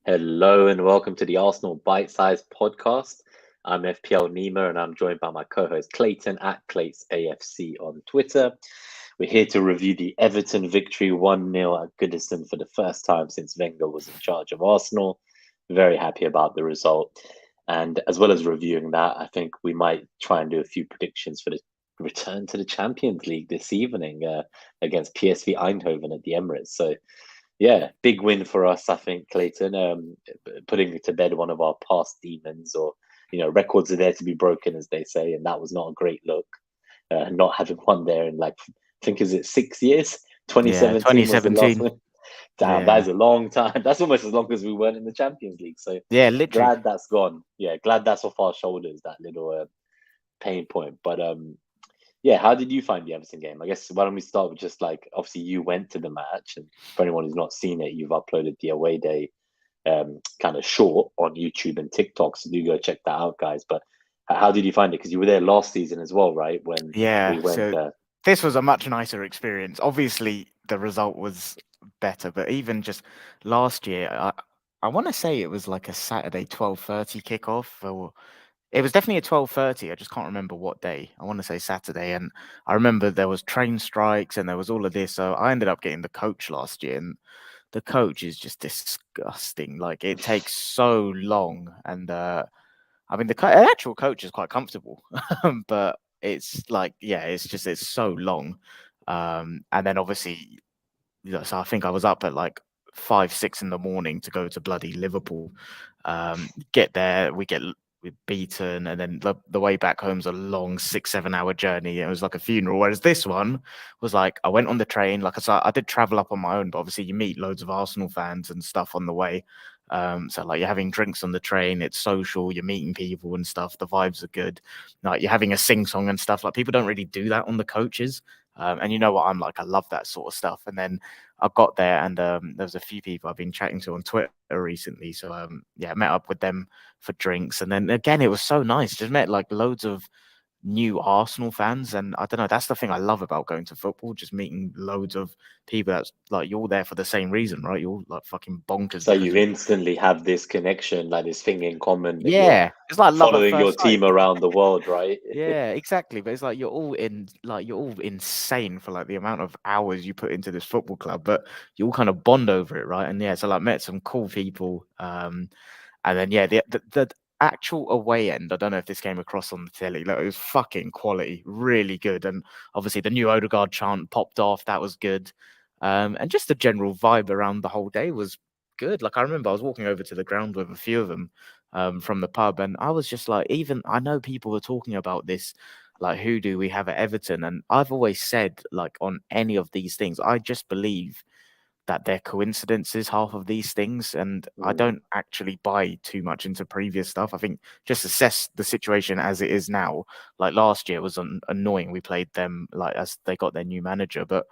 Hello and welcome to the Arsenal BiteSize Podcast. I'm FPL Nima and I'm joined by my co-host Clayton at Clates AFC on Twitter. We're here to review the Everton victory 1-0 at Goodison for the first time since Wenger was in charge of Arsenal. Very happy about the result. And as well as reviewing that, I think we might try and do a few predictions for the return to the Champions League this evening against PSV Eindhoven at the Emirates. So yeah, big win for us, I think, Clayton. Putting to bed one of our past demons, or records are there to be broken, as they say, and that was not a great look. Not having won there in I think is it 6 years? 2017 was the last one. Damn, that is a long time. That's almost as long as we weren't in the Champions League. So yeah, literally. Glad that's gone. Yeah, glad that's off our shoulders. That little pain point, but yeah, how did you find the Everton game? I guess why don't we start with just obviously you went to the match, and for anyone who's not seen it, you've uploaded the away day kind of short on YouTube and TikTok, so do go check that out, guys. But how did you find it? Because you were there last season as well, right? When we went there. This was a much nicer experience. Obviously, the result was better, but even just last year, I want to say it was like a Saturday 12:30 kickoff, or it was definitely a 12:30. I just can't remember what day. I want to say Saturday. And I remember there was train strikes and there was all of this. So I ended up getting the coach last year, and the coach is just disgusting. Like, it takes so long. And I mean, the actual coach is quite comfortable, but it's it's so long. And then obviously, so I think I was up at 5, 6 in the morning to go to bloody Liverpool. Get there, we're beaten, and then the way back home's a long 6-7 hour journey. It was like a funeral, whereas this one was I went on the train. Like I said, I did travel up on my own, but obviously you meet loads of Arsenal fans and stuff on the way. So you're having drinks on the train, it's social, you're meeting people and stuff, the vibes are good. You're having a sing-song and stuff. Like, people don't really do that on the coaches. And you know what I'm like, I love that sort of stuff. And then I got there, and there was a few people I've been chatting to on Twitter recently. So I met up with them for drinks. And then again, it was so nice. Just met loads of new Arsenal fans, and I don't know, that's the thing I love about going to football, just meeting loads of people that's you're there for the same reason, right? You're fucking bonkers. So you instantly have this connection, this thing in common. Yeah, it's like following your team around the world, right? Yeah, exactly. But it's you're all insane for the amount of hours you put into this football club, but you all kind of bond over it, right? And yeah, so met some cool people. And then the actual away end, I don't know if this came across on the telly. It was fucking quality, really good. And obviously the new Odegaard chant popped off. That was good. And just the general vibe around the whole day was good. I remember I was walking over to the ground with a few of them from the pub, and I was just even I know people were talking about this, who do we have at Everton? And I've always said, on any of these things, I just believe that they're coincidences, half of these things, and I don't actually buy too much into previous stuff. I think just assess the situation as it is now. Last year was annoying. We played them as they got their new manager, but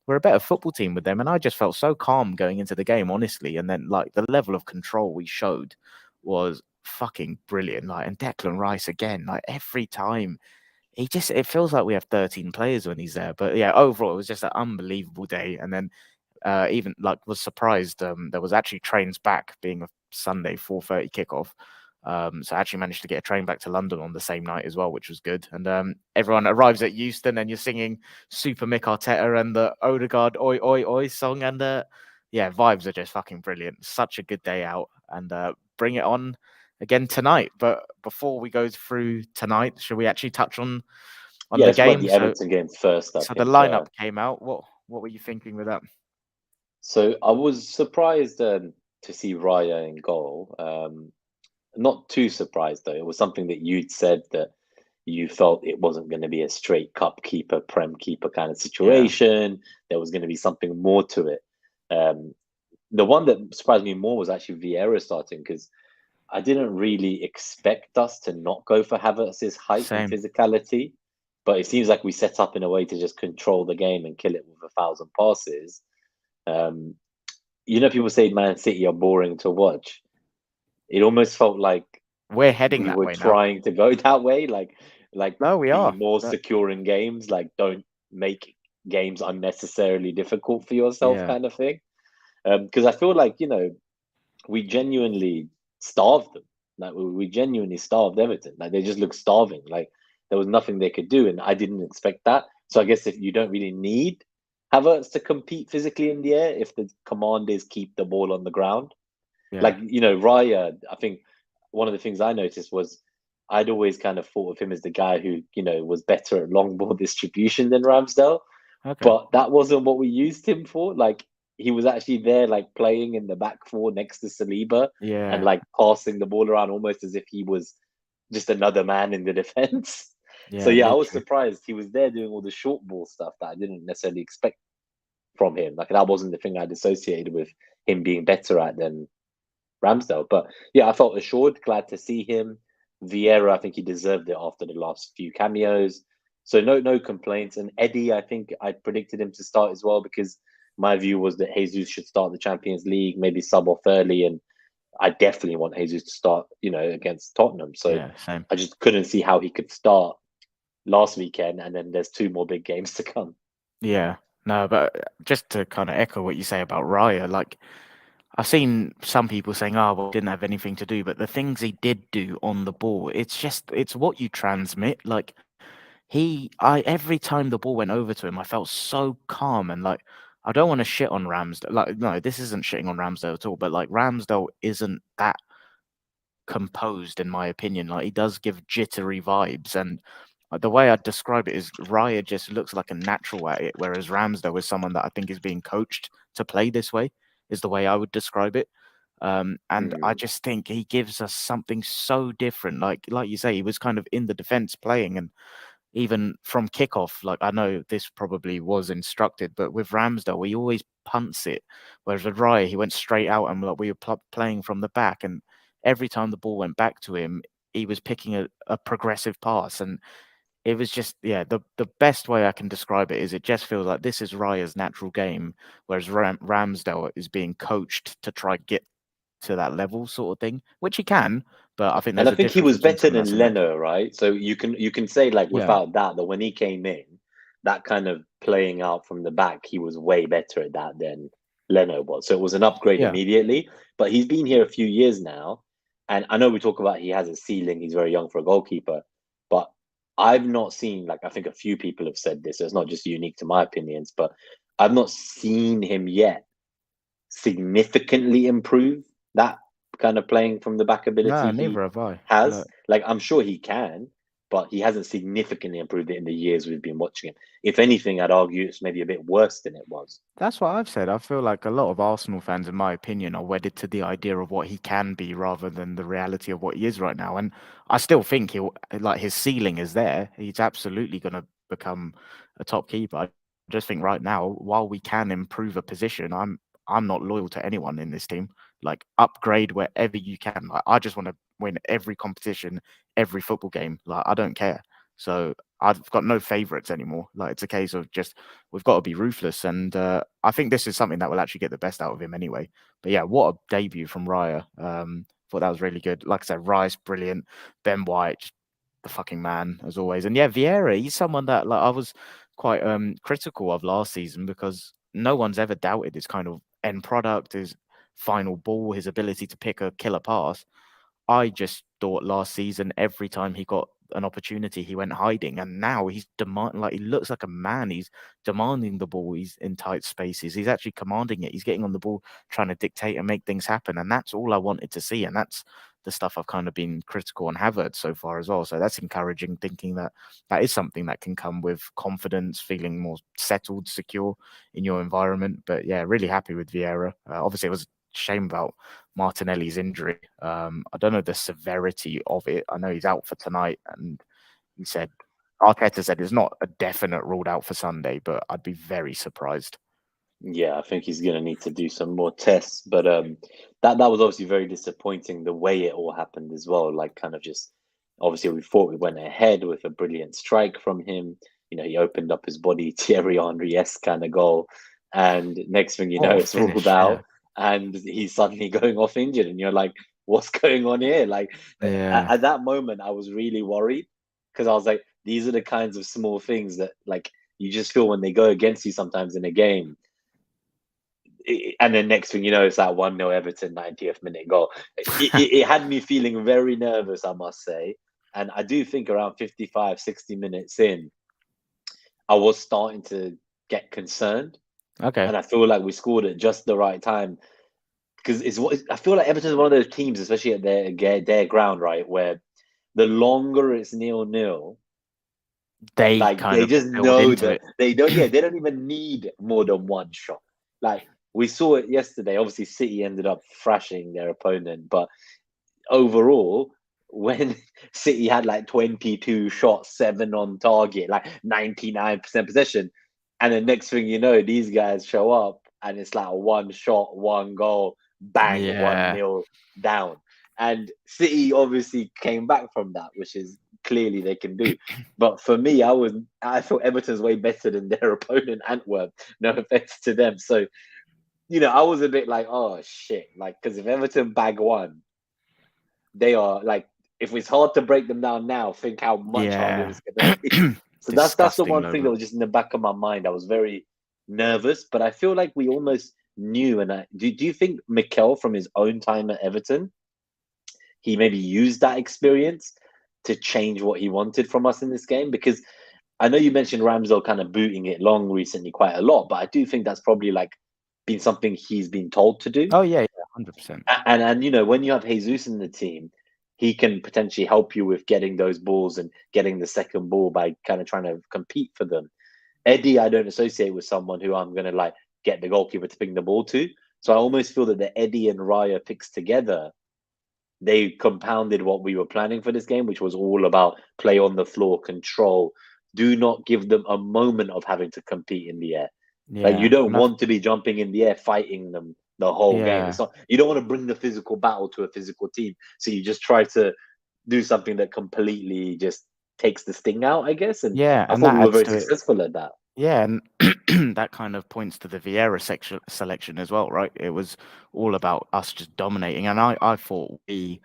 we're a better football team with them, and I just felt so calm going into the game, honestly. And then the level of control we showed was fucking brilliant. And Declan Rice again, every time. It feels like we have 13 players when he's there. But yeah, overall, it was just an unbelievable day. And then even was surprised there was actually trains back, being a Sunday 4:30 kickoff. So I actually managed to get a train back to London on the same night as well, which was good. And everyone arrives at Euston, and you're singing Super Mick Arteta and the Odegaard Oi Oi Oi song. And vibes are just fucking brilliant. Such a good day out, and bring it on again tonight. But before we go through tonight, should we actually touch on the game? The Everton game first. So the lineup came out. What were you thinking with that? So I was surprised to see Raya in goal. Not too surprised, though. It was something that you'd said that you felt it wasn't going to be a straight cup keeper, prem keeper kind of situation. Yeah. There was going to be something more to it. The one that surprised me more was actually Vieira starting, because I didn't really expect us to not go for Havertz's height and physicality. But it seems like we set up in a way to just control the game and kill it with 1,000 passes. People say Man City are boring to watch. It almost felt like we're heading that way. We're trying to go that way, no, we are more secure in games. Don't make games unnecessarily difficult for yourself, kind of thing. Because I feel we genuinely starved them. Like we genuinely starved Everton. Like they just looked starving. Like there was nothing they could do, and I didn't expect that. So I guess if you don't really need Havertz to compete physically in the air, if the command is keep the ball on the ground, Yeah. like Raya, I think one of the things I noticed was I'd always kind of thought of him as the guy who was better at long ball distribution than Ramsdale, Okay. but that wasn't what we used him for. Like he was actually there, like playing in the back four next to Saliba and Yeah. like passing the ball around almost as if he was just another man in the defense. So Yeah. yeah, I was Literally. surprised he was there doing all the short ball stuff that I didn't necessarily expect from him. Like that wasn't the thing I'd associated with him being better at than Ramsdale. But yeah, I felt assured, glad to see him. Vieira, I think he deserved it after the last few cameos. So no complaints. And Eddie, I think I predicted him to start as well because my view was that Jesus should start the Champions League, maybe sub off early, and I definitely want Jesus to start, against Tottenham. So Yeah. Same. I just couldn't see how he could start last weekend, and then there's two more big games to come. Yeah. No, but just to kind of echo what you say about Raya, like I've seen some people saying, "Oh, well, he didn't have anything to do," but the things he did do on the ball, it's what you transmit. Like I every time the ball went over to him, I felt so calm and like I don't want to shit on Ramsdale. Like, no, this isn't shitting on Ramsdale at all, but like Ramsdale isn't that composed in my opinion. Like he does give jittery vibes, and the way I'd describe it is Raya just looks like a natural at it, whereas Ramsdale is someone that I think is being coached to play this way, is the way I would describe it. And I Mm. just think he gives us something so different. Like you say, he was kind of in the defense playing, and even from kickoff, like I know this probably was instructed, but with Ramsdale, he always punts it. Whereas with Raya, he went straight out and like we were playing from the back. And every time the ball went back to him, he was picking a progressive pass. And it was just, yeah, the best way I can describe it is it just feels like this is Raya's natural game, whereas Ramsdale is being coached to try get to that level sort of thing, which he can. But I think And there's I a think he difference was between better someone that's than a natural. Leno, right? So you can say like Yeah. without that when he came in, that kind of playing out from the back, he was way better at that than Leno was. So it was an upgrade Yeah. immediately. But he's been here a few years now, and I know we talk about he has a ceiling. He's very young for a goalkeeper, but I've not seen like I think a few people have said this. So it's not just unique to my opinions, but I've not seen him yet significantly improve that kind of playing from the back ability No, he neither have I. has. Look, Like, I'm sure he can, but he hasn't significantly improved it in the years we've been watching him. If anything, I'd argue it's maybe a bit worse than it was. that's what I've said. I feel like a lot of Arsenal fans, in my opinion, are wedded to the idea of what he can be rather than the reality of what he is right now. And I still think he'll like his ceiling is there. He's absolutely going to become a top keeper. I just think right now, while we can improve a position, I'm not loyal to anyone in this team. Like upgrade wherever you can. Like I just want to win every competition, every football game. Like I don't care. So I've got no favorites anymore. Like it's a case of just we've got to be ruthless, and I think this is something that will actually get the best out of him anyway. But yeah, what a debut from Raya. Thought that was really good. Like I said, Rice brilliant. Ben White, just the fucking man as always. And yeah, Vieira, he's someone that like I was quite critical of last season because no one's ever doubted his kind of end product, his final ball, his ability to pick a killer pass. I just thought last season, every time he got an opportunity, he went hiding, and now he's like he looks like a man. He's demanding the ball. He's in tight spaces. He's actually commanding it. He's getting on the ball, trying to dictate and make things happen, and that's all I wanted to see. And that's the stuff I've kind of been critical on Havertz so far as well. So that's encouraging, thinking that that is something that can come with confidence, feeling more settled, secure in your environment. But yeah, really happy with Vieira. Obviously, it was a shame about Martinelli's injury. I don't know the severity of it. I know he's out for tonight, and he said Arteta said it's not a definite ruled out for Sunday, but I'd be very surprised. Yeah, I think he's going to need to do some more tests. But that was obviously very disappointing the way it all happened as well. Like, kind of just obviously we thought we went ahead with a brilliant strike from him. He opened up his body, Thierry Henry-esque kind of goal, and next thing you What know, a it's ruled finish! Yeah, out, and he's suddenly going off injured, and you're like, what's going on here? Like yeah, at that moment, I was really worried because I was like, these are the kinds of small things that like you just feel when they go against you sometimes in a game and then next thing you know, it's like 1-0 Everton, 90th minute goal. It had me feeling very nervous, I must say. And I do think around 55, 60 minutes in, I was starting to get concerned. Okay. And I feel like we scored at just the right time. Because I feel like Everton is one of those teams, especially at their ground, right, where the longer it's 0-0, They like kind they of just build know into that it. they don't. Yeah, they don't even need more than one shot. Like we saw it yesterday. Obviously, City ended up thrashing their opponent, but overall, when City had like 22 shots, 7 on target, like 99% possession, and the next thing you know, these guys show up and it's like one shot, one goal, bang, Yeah. 1-0 down. And City obviously came back from that, which is clearly they can do. But for me, I feel Everton's way better than their opponent, Antwerp. No offense to them. So, I was a bit like, oh shit. Like, because if Everton bag one, they are like, if it's hard to break them down now, think how much harder Yeah. it's going to be. So that's the Disgusting one though, thing that but was just in the back of my mind. I was very nervous, but I feel like we almost knew. And do you think Mikel, from his own time at Everton, he maybe used that experience to change what he wanted from us in this game? Because I know you mentioned Ramsdale kind of booting it long recently quite a lot, but I do think that's probably like been something he's been told to do. oh yeah, 100%. And when you have Jesus in the team, he can potentially help you with getting those balls and getting the second ball by kind of trying to compete for them. Eddie, I don't associate with someone who I'm gonna like get the goalkeeper to ping the ball to. So I almost feel that the Eddie and Raya picks together, they compounded what we were planning for this game, which was all about play on the floor, control. Do not give them a moment of having to compete in the air. Like you Yeah. don't And I've want to be jumping in the air fighting them the whole game. It's yeah. not, you don't want to bring the physical battle to a physical team. So you just try to do something that completely just takes the sting out, I guess. And Yeah, I and thought that we were adds very to it. successful at that. Yeah, and that kind of points to the Vieira selection as well, right? It was all about us just dominating, and I thought we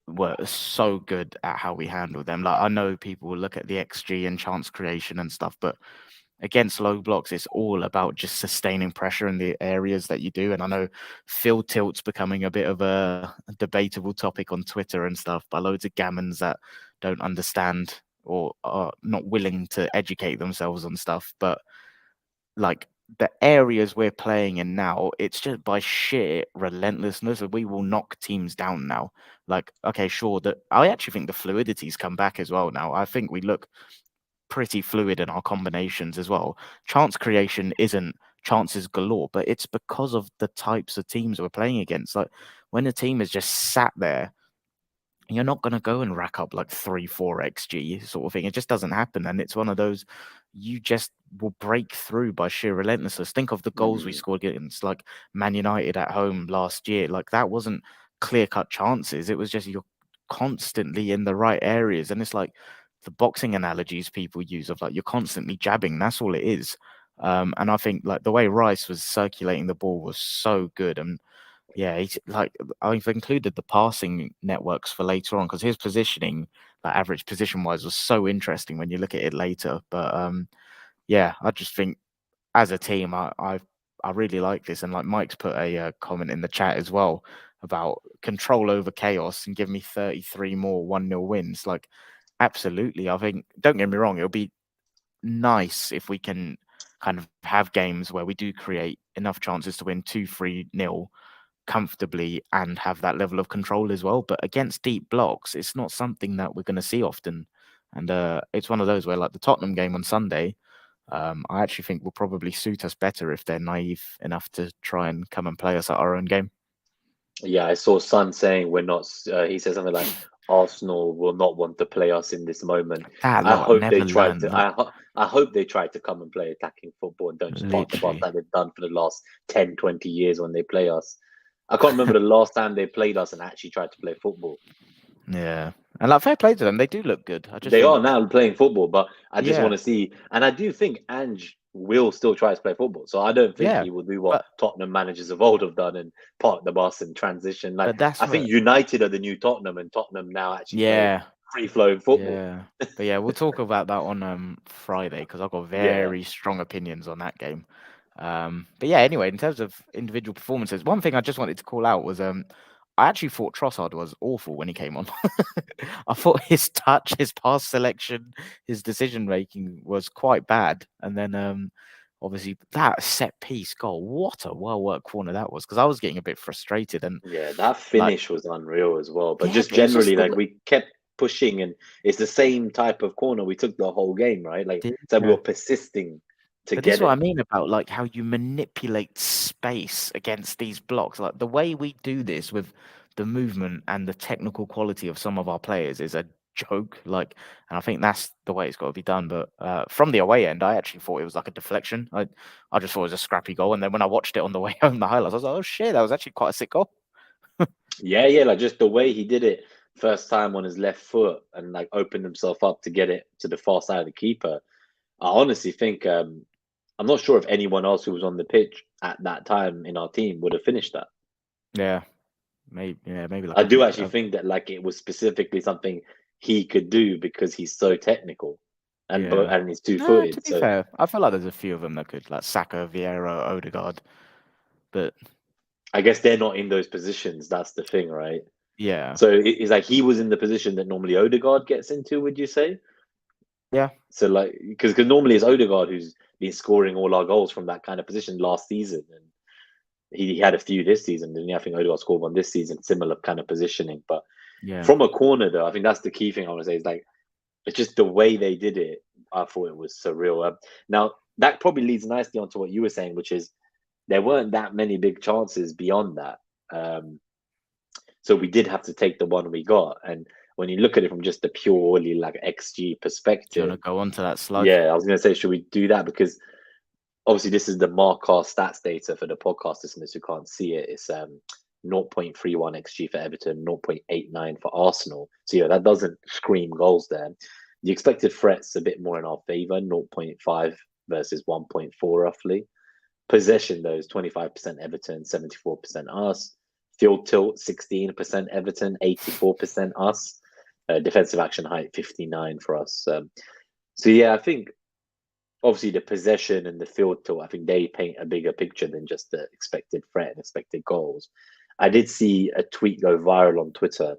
were so good at how we handled them. Like I know people will look at the XG and chance creation and stuff, but against low blocks, it's all about just sustaining pressure in the areas that you do. And I know field tilt's becoming a bit of a debatable topic on Twitter and stuff by loads of gammons that don't understand or are not willing to educate themselves on stuff. But like the areas we're playing in now, it's just by sheer relentlessness, and we will knock teams down now. Like, okay, sure, that I actually think the fluidity's come back as well now. I think we look pretty fluid in our combinations as well. Chance creation isn't chances galore, but it's because of the types of teams we're playing against. Like when a team is just sat there, you're not going to go and rack up like 3-4 xg sort of thing. It just doesn't happen, and it's one of those you just will break through by sheer relentlessness. Think of the goals we scored against like Man United at home last year. Like that wasn't clear cut chances, it was just you're constantly in the right areas, and it's like the boxing analogies people use of like you're constantly jabbing. That's all it is. And I think like the way Rice was circulating the ball was so good. And yeah, he's like I've included the passing networks for later on because his positioning, like average position wise, was so interesting when you look at it later. But yeah, I just think as a team, I really like this. And like Mike's put a comment in the chat as well about control over chaos and give me 33 more 1-0 wins. Like absolutely, I think. Don't get me wrong, it'll be nice if we can kind of have games where we do create enough chances to win 2-3-0 comfortably and have that level of control as well. But against deep blocks, it's not something that we're going to see often. And it's one of those where, like the Tottenham game on Sunday, I actually think will probably suit us better if they're naive enough to try and come and play us at our own game. Yeah, I saw Son saying we're not. He said something like Arsenal will not want to play us in this moment. That I lot hope they never try learn. to. Like, I hope they try to come and play attacking football and don't just park the bus literally. like they've done for the last 10, 20 years when they play us. I can't remember the last time they played us and actually tried to play football. Yeah. And like fair play to them, they do look good. I just They are think, now playing football, but I just want yeah, to see, and I do think Ange will still try to play football. So I don't think yeah. he will do what But Tottenham managers of old have done and park the bus and transition. Like but that's I think what United are the new Tottenham, and Tottenham now actually play yeah. free flowing football. Yeah. But yeah, we'll talk about that on Friday because I've got Yeah, very strong opinions on that game. But yeah, anyway, in terms of individual performances, one thing I just wanted to call out was I actually thought Trossard was awful when he came on. I thought his touch, his pass selection, his decision making was quite bad. And then obviously that set piece goal, what a well worked corner that was, because I was getting a bit frustrated and Yeah, that like finish was unreal as well. But yeah, just but it's generally, just like we kept pushing, and it's the same type of corner we took the whole game, right? Like so we yeah. were persisting to But this get is what I it. mean about like how you manipulate space against these blocks. Like the way we do this with the movement and the technical quality of some of our players is a joke. Like, and I think that's the way it's got to be done. But from the away end, I actually thought it was like a deflection. I just thought it was a scrappy goal. And then when I watched it on the way home, the highlights, I was like, oh shit, that was actually quite a sick goal. Yeah, like just the way he did it first time on his left foot and like opened himself up to get it to the far side of the keeper. I honestly think I'm not sure if anyone else who was on the pitch at that time in our team would have finished that. Yeah, maybe like I a do bit. actually think that like it was specifically something he could do because he's so technical and Yeah. and he's two No, to footed. be So fair, I feel like there's a few of them that could, like Saka, Vieira, Odegaard. But I guess they're not in those positions. That's the thing, right? yeah, So it's like he was in the position that normally Odegaard gets into. Would you say? yeah, So like because normally it's Odegaard who's been scoring all our goals from that kind of position last season, and he had a few this season. And I think Odegaard scored one this season, similar kind of positioning. But yeah. from a corner, though, I think that's the key thing I want to say is like it's just the way they did it. I thought it was surreal. Now that probably leads nicely onto what you were saying, which is there weren't that many big chances beyond that. So we did have to take the one we got. And when you look at it from just the purely like XG Do you perspective, want to go on to that slide? yeah, I was going to say, should we do that? Because obviously this is the Marcar stats data for the podcast listeners who can't see it. It's 0.31 XG for Everton, 0.89 for Arsenal. So yeah, that doesn't scream goals there. The expected threats a bit more in our favour, 0.5 versus 1.4 roughly. Possession, though, is 25% Everton, 74% us. Field tilt, 16% Everton, 84% us. Defensive action height, 59 for us. So yeah, I think obviously the possession and the field tilt, I think they paint a bigger picture than just the expected threat and expected goals. I did see a tweet go viral on Twitter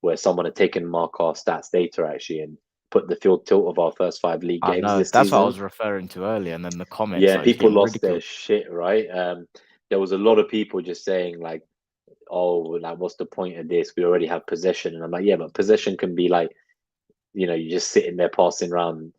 where someone had taken Marcar stats data actually and put the field tilt of our first 5 league I games know this that's what I season. was referring to earlier, and then the comments Yeah, like he's people getting lost their ridiculed. shit, right? There was a lot of people just saying like, "Oh, like what's the point of this? We already have possession." And I'm like, "Yeah, but possession can be like, you're just sitting there passing around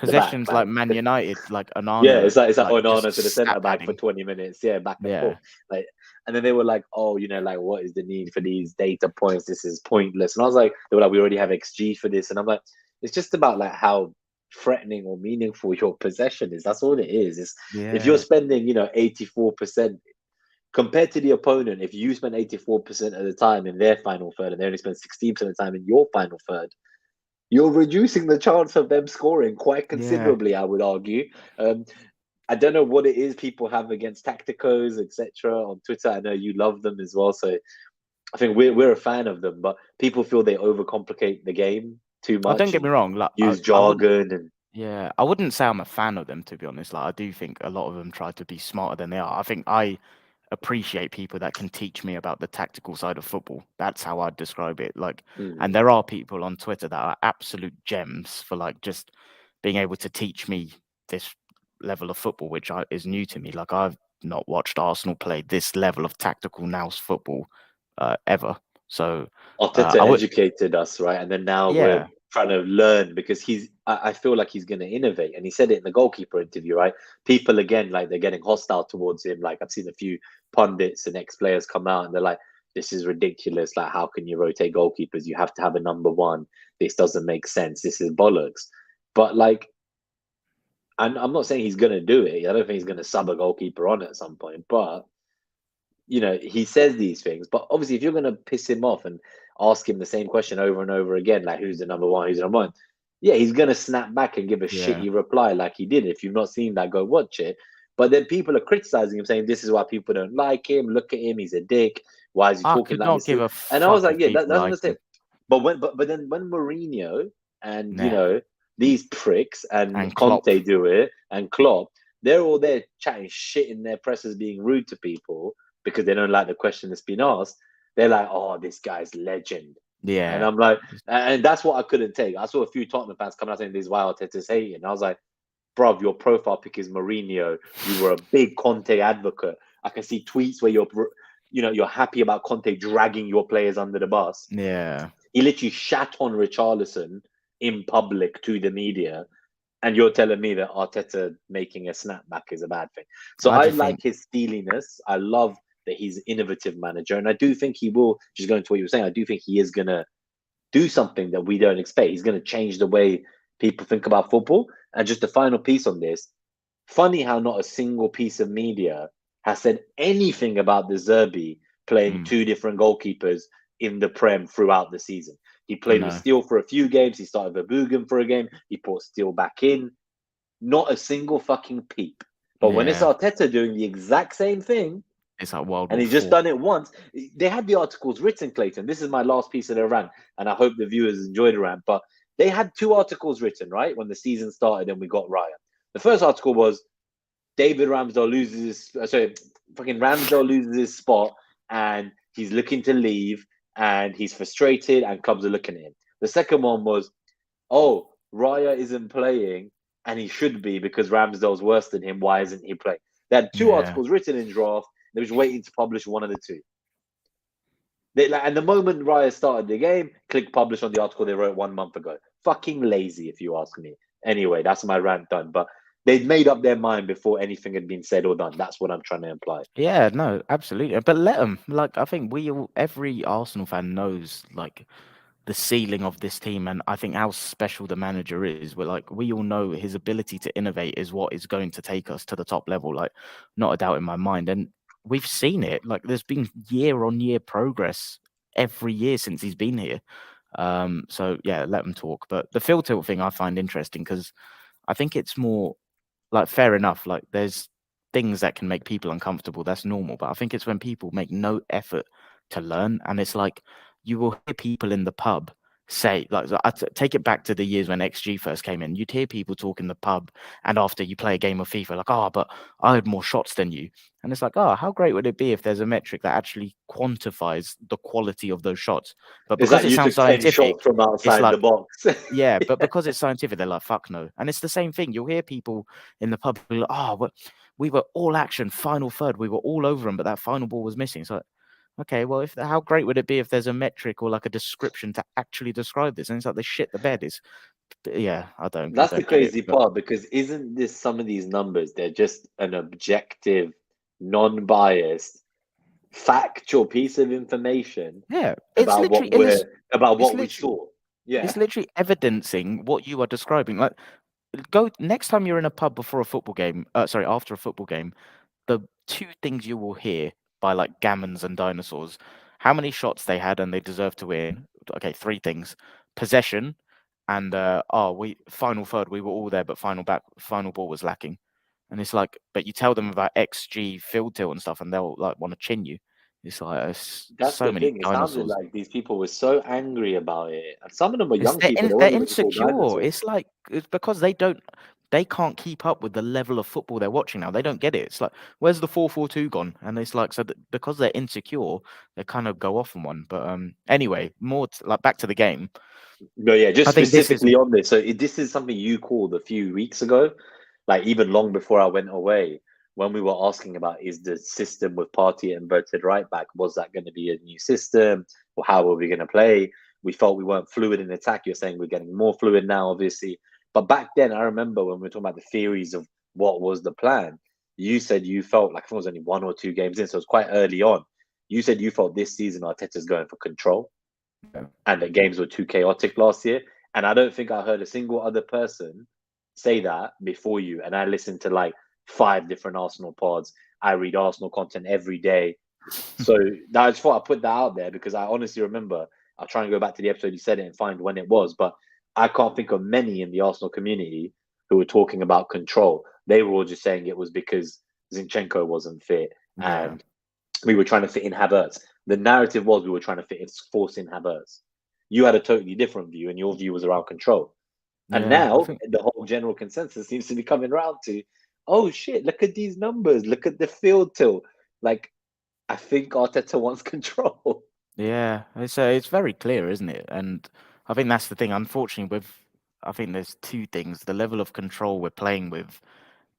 the back, Possessions like like Man United, like yeah, Onana, it's like like just Onana to the centre stat back for padding. 20 minutes, yeah, back and Yeah, forth, like." And then they were like, "Oh, like what is the need for these data points? This is pointless." And I was like, "They were like, we already have XG for this," and I'm like, "It's just about like how threatening or meaningful your possession is. That's all it is. It's if you're yeah, spending 84% compared to the opponent, if you spend 84% of the time in their final third and they only spend 16% of the time in your final third, you're reducing the chance of them scoring quite yeah. considerably, I would argue. I don't know what it is people have against tacticos, etc. on Twitter. I know you love them as well, so I think we're a fan of them, but people feel they overcomplicate the game too I don't much get me and wrong, like use I wouldn't. jargon and Yeah, I wouldn't say I'm a fan of them, to be honest. Like I do think a lot of them try to be smarter than they are. I think I appreciate people that can teach me about the tactical side of football. That's how I'd describe it. Like, and mm, there are people on Twitter that are absolute gems for like just being able to teach me this level of football, which is new to me. Like I've not watched Arsenal play this level of tactical nous football ever. So Arteta I would, educated us, right? And then now we're yeah, trying to learn because I feel like he's going to innovate. And he said it in the goalkeeper interview, right? People, again, like they're getting hostile towards him. Like I've seen a few pundits and ex players come out and they're like, this is ridiculous. Like, how can you rotate goalkeepers? You have to have a number one. This doesn't make sense. This is bollocks. But like, I'm not saying he's going to do it. I don't think he's going to sub a goalkeeper on at some point. But he says these things, but obviously, if you're going to piss him off and ask him the same question over and over again, like who's the number one, who's the number one, yeah, he's going to snap back and give a yeah. shitty reply like he did. If you've not seen that, go watch it. But then people are criticizing him, saying this is why people don't like him. Look at him, he's a dick. Why is he I talking could like not this? give a And I was fuck like, if yeah, people that's what I'm like him. saying. But then when Mourinho and Nah. these pricks and And Klopp. Conte do it and Klopp, they're all there chatting shit in their presses, being rude to people because they don't like the question that's been asked. They're like, oh, this guy's legend. And Yeah. I'm like, and that's what I couldn't take. I saw a few Tottenham fans coming out saying this is why Arteta's hating. And I was like, bruv, your profile pic is Mourinho. You were a big Conte advocate. I can see tweets where you're happy about Conte dragging your players under the bus. Yeah. He literally shat on Richarlison in public to the media, and you're telling me that Arteta making a snapback is a bad thing. So I I just like think, his steeliness. I love that he's an innovative manager, and I do think he will. Just going to what you were saying, I do think he is gonna do something that we don't expect. He's gonna change the way people think about football. And just the final piece on this: funny how not a single piece of media has said anything about the Zerbi playing two different goalkeepers in the Prem throughout the season. He played with no. Steele for a few games. He started with Verboegen for a game. He put Steele back in. Not a single fucking peep. But when it's Yeah. Arteta doing the exact same thing, It's like World and War he's just Four. done it once, they had the articles written, Clayton. This is my last piece of the rant, and I hope the viewers enjoyed the rant. But they had two articles written, right, when the season started and we got Raya. The first article was David Ramsdale fucking Ramsdale loses his spot and he's looking to leave and he's frustrated and clubs are looking at him. The second one was, oh, Raya isn't playing and he should be because Ramsdale's worse than him. Why isn't he playing? They had two articles written in draft. They were just waiting to publish one of the two. And the moment Raya started the game, click publish on the article they wrote 1 month ago. Fucking lazy, if you ask me. Anyway, that's my rant done. But they'd made up their mind before anything had been said or done. That's what I'm trying to imply. Yeah, no, absolutely. But let them. Like, I think every Arsenal fan knows, like, the ceiling of this team, and I think how special the manager is. We all know his ability to innovate is what is going to take us to the top level. Like, not a doubt in my mind. And we've seen it. Like, there's been year-on-year progress every year since he's been here. So yeah, let them talk. But the Phil Tilt thing I find interesting because I think it's more like fair enough. Like, there's things that can make people uncomfortable. That's normal. But I think it's when people make no effort to learn, and it's like you will hear people in the pub say, like, take it back to the years when XG first came in. You'd hear people talk in the pub, and after you play a game of FIFA, like, oh, but I had more shots than you. And it's like, oh, how great would it be if there's a metric that actually quantifies the quality of those shots? But It's because like it you sounds took 10 scientific, shots from it's outside like, the box. yeah, but because it's scientific, they're like, fuck no. And it's the same thing. You'll hear people in the pub be like, oh, we were all action, final third. We were all over them, but that final ball was missing. So, okay, well, how great would it be if there's a metric or like a description to actually describe this? And it's like they shit the bed. Yeah, I don't That's the get it. crazy But part because isn't this some of these numbers? They're just an objective, non-biased, factual piece of information yeah, about what it's we literally saw. Yeah. it's literally evidencing what you are describing. Like, go next time you're in a pub before a football game. Sorry, after a football game. The two things you will hear by like gammons and dinosaurs, how many shots they had and they deserve to win. Okay, three things: possession, and we final third, we were all there, but final ball was lacking. And it's like, but you tell them about XG, field tilt and stuff, and they'll like want to chin you. It's like That's so the many thing. It sounded dinosaurs. like these people were so angry about it. And some of them were It's young people. They they're weren't even called insecure. dinosaurs. It's like it's because they can't keep up with the level of football they're watching now. They don't get it. It's like, where's the 4-4-2 gone? And it's like, so that because they're insecure, they kind of go off on one. But anyway, like back to the game. No, yeah, just I think this is specifically on this. So this is something you called a few weeks ago, like even long before I went away, when we were asking about is the system with Party inverted right back, was that going to be a new system or how are we going to play? We felt we weren't fluid in attack. You're saying we're getting more fluid now, obviously. But back then, I remember when we were talking about the theories of what was the plan, you said you felt like it was only 1 or 2 games in, so it was quite early on. You said you felt this season Arteta's going for control and the games were too chaotic last year. And I don't think I heard a single other person say that before you. And I listened to like 5 different Arsenal pods. I read Arsenal content every day. So I just thought I'd put that out there because I honestly remember. I'll try and go back to the episode you said it and find when it was. But I can't think of many in the Arsenal community who were talking about control. They were all just saying it was because Zinchenko wasn't fit and we were trying to fit in Havertz. The narrative was we were trying to force in Havertz. You had a totally different view, and your view was around control. And I now think the whole general consensus seems to be coming around to oh shit, look at these numbers, look at the field tilt. Like, I think Arteta wants control. Yeah, it's very clear, isn't it? And I think that's the thing. Unfortunately, I think there's two things: the level of control we're playing with,